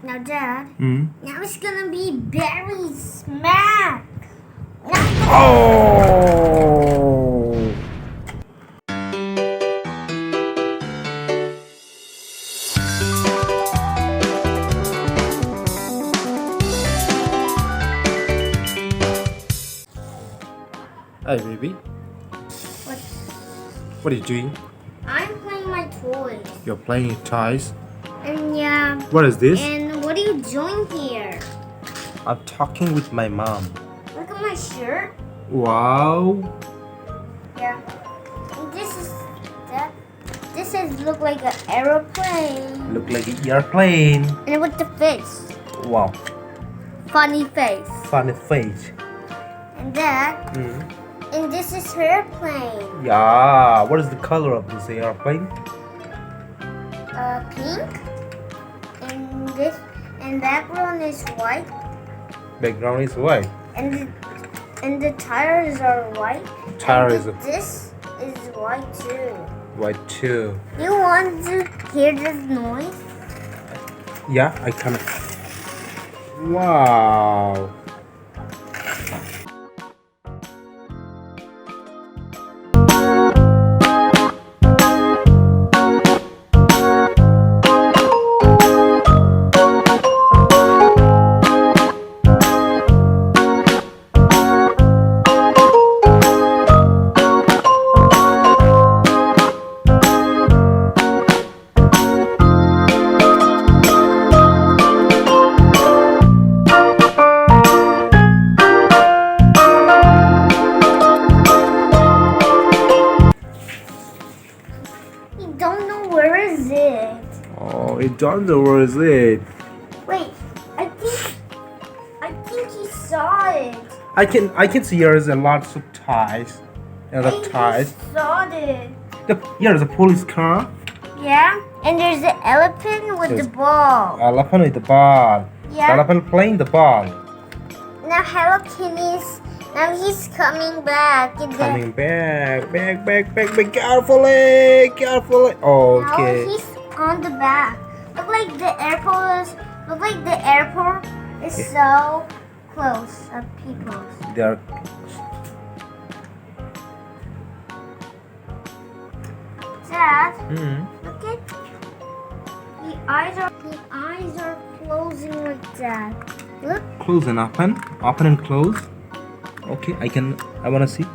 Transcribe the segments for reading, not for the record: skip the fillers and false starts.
Now, Dad, now it's gonna be berry smack. Oh! Hey, baby. What are you doing? I'm playing my toys. You're playing with toys? And yeah. What is this? And what are you doing here? I'm talking with my mom. Look at my shirt. Wow. Yeah. And this is look like an aeroplane. Look like an airplane. And with the face. Wow. Funny face. Funny face. And that. And this is airplane. Yeah. What is the color of this airplane? Pink. And background is white. Background is white. And the tires are white. This is white too. White too. You want to hear this noise? Yeah, I can. Wow. Oh, it don't know where is it. Wait, I think he saw it. I can see there is a lot of ties. I saw it. Here's a police car. Yeah, and there's an elephant with the ball. Elephant with the ball. Yeah. Elephant playing the ball. Now Hello Kitty's. Now he's coming back. Coming back. Carefully. Okay. Now he's on the back. Look like the airport is so close of people. They're Dad, look at the eyes are closing like that. Look. Close and open and close. Okay, I wanna see.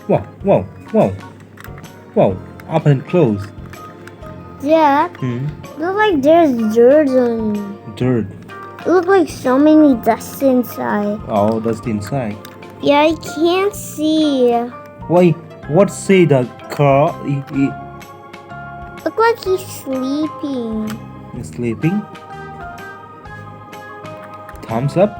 Wow. Open and close. Dad, look like there's dirt on it. Dirt. Look like so many dust inside. Oh, dust inside. Yeah, I can't see. Why? What say the car? Look like he's sleeping. He's sleeping. Thumbs up.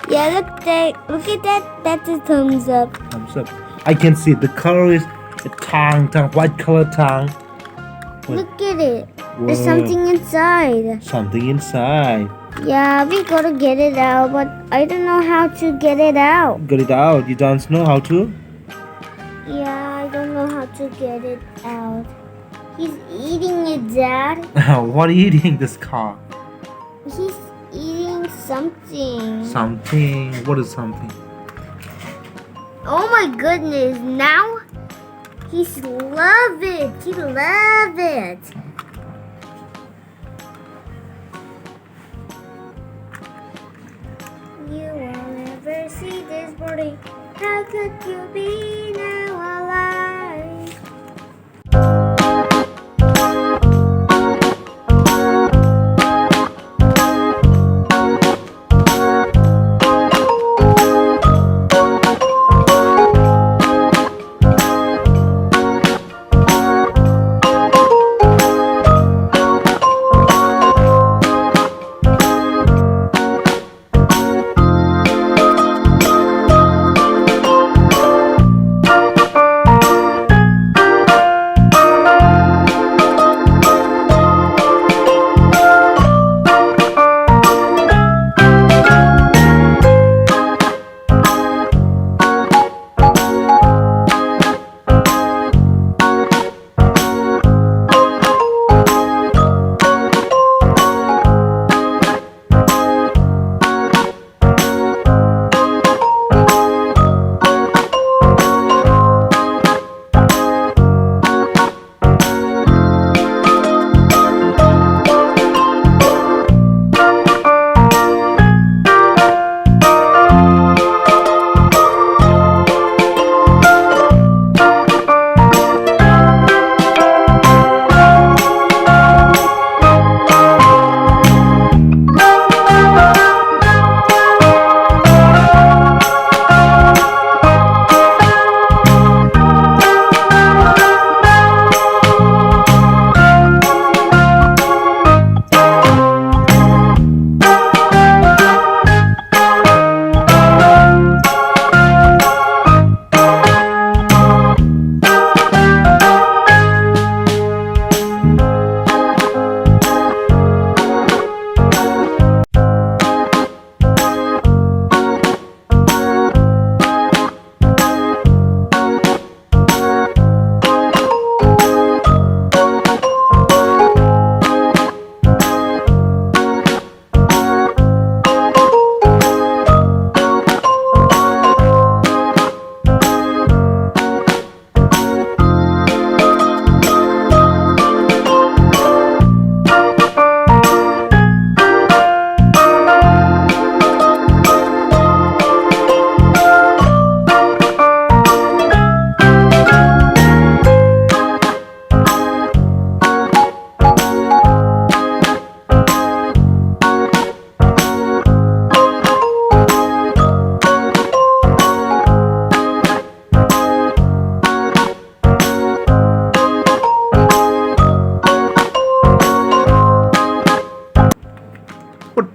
Yeah, look at that. That's a thumbs up. Thumbs up. I can see the color is a tongue, white color tongue. Look at it. Whoa. There's something inside. Something inside. Yeah, we gotta get it out, but I don't know how to get it out. Get it out. You don't know how to? Yeah, I don't know how to get it out. He's eating it, Dad. What are you eating this car? He's eating something. Something. What is something? Oh my goodness, now he's love it. He love it. You will never see this body. How could you be now alive?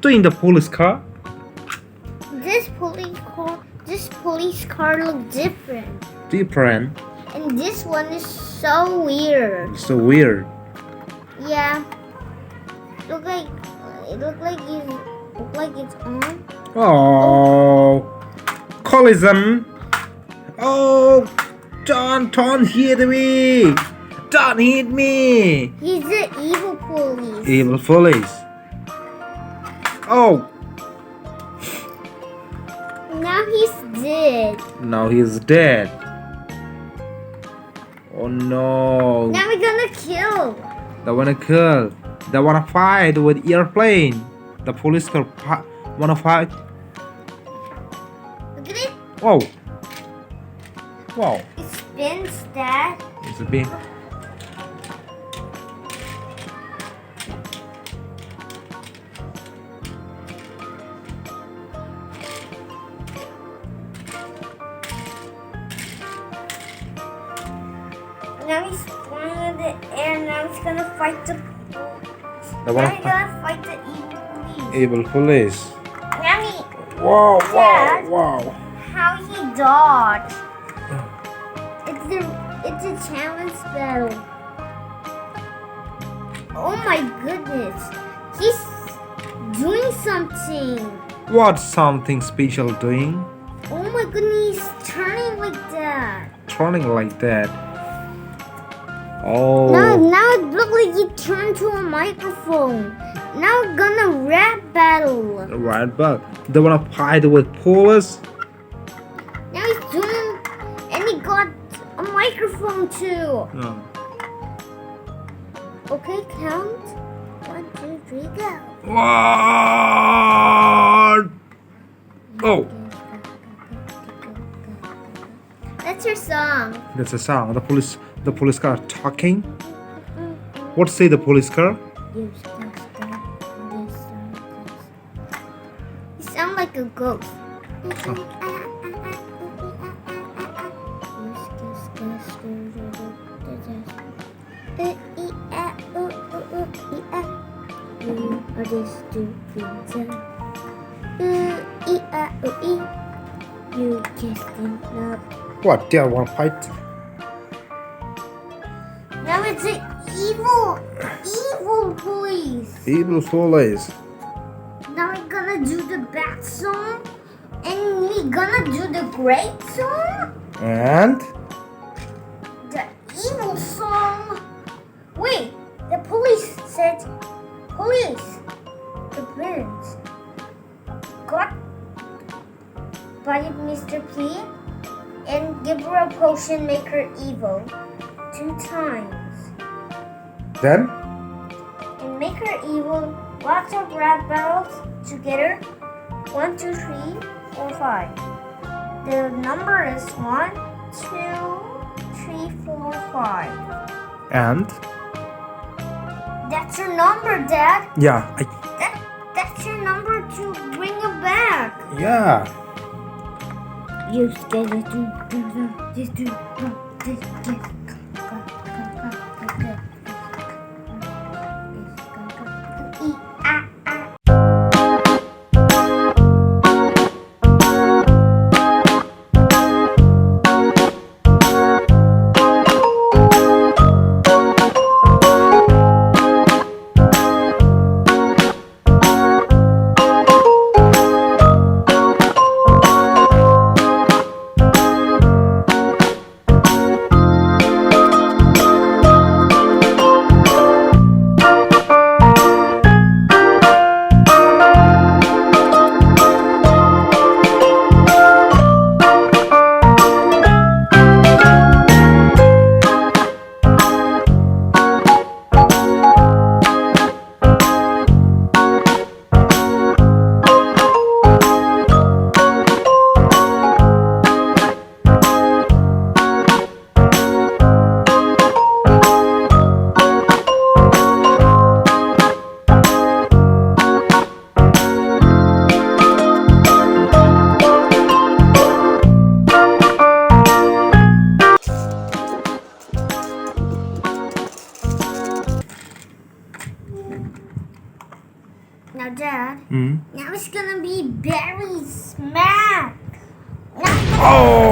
doing the police car? This police car looks different. Different. And this one is so weird. So weird. Yeah. Look like it's on. Oh, collision. Oh, don't hit me. Don't hit me. He's the evil police. Evil police. Oh, Now he's dead. now he's dead. Oh no. Now we're gonna kill. They wanna kill. They wanna fight with airplane. The police car wanna fight. Look at it. Whoa. Wow. It spins, Dad. It's a big. Now he's flying in the air. Now he's gonna fight the. They Now wanna he's gonna fight the evil police. evil police. Now he. Wow, Dad. wow. How he dodged. It's a challenge battle. Oh my goodness. He's doing something. What's something special doing? Oh my goodness, he's turning like that. Turning like that. Oh. Now it looks like he turned to a microphone. Now we're gonna rap battle. Right, but they wanna fight with police. Now he's doing, and he got a microphone too. Oh. Okay, count. 1, 2, 3, go. What? Oh, That's your song. that's a sound. The police car talking. What say the police car? You sound like a ghost. You just enough. What? They wanna fight? Now it's an evil police. Evil police. Now we're gonna do the bad song, and we're gonna do the great song, And the evil song. Wait, the police said, police, the birds got by Mr. P and give her a potion, make her evil 2 times. then And make her evil. Lots of rap battles together. 1, 2, 3, 4, 5. The number is 1, 2, 3, 4, 5. and That's your number, Dad. yeah, That's your number to bring it back. yeah. You scared it to this to this. Now, Dad. Hmm. Now it's gonna be berry smack. Now Oh!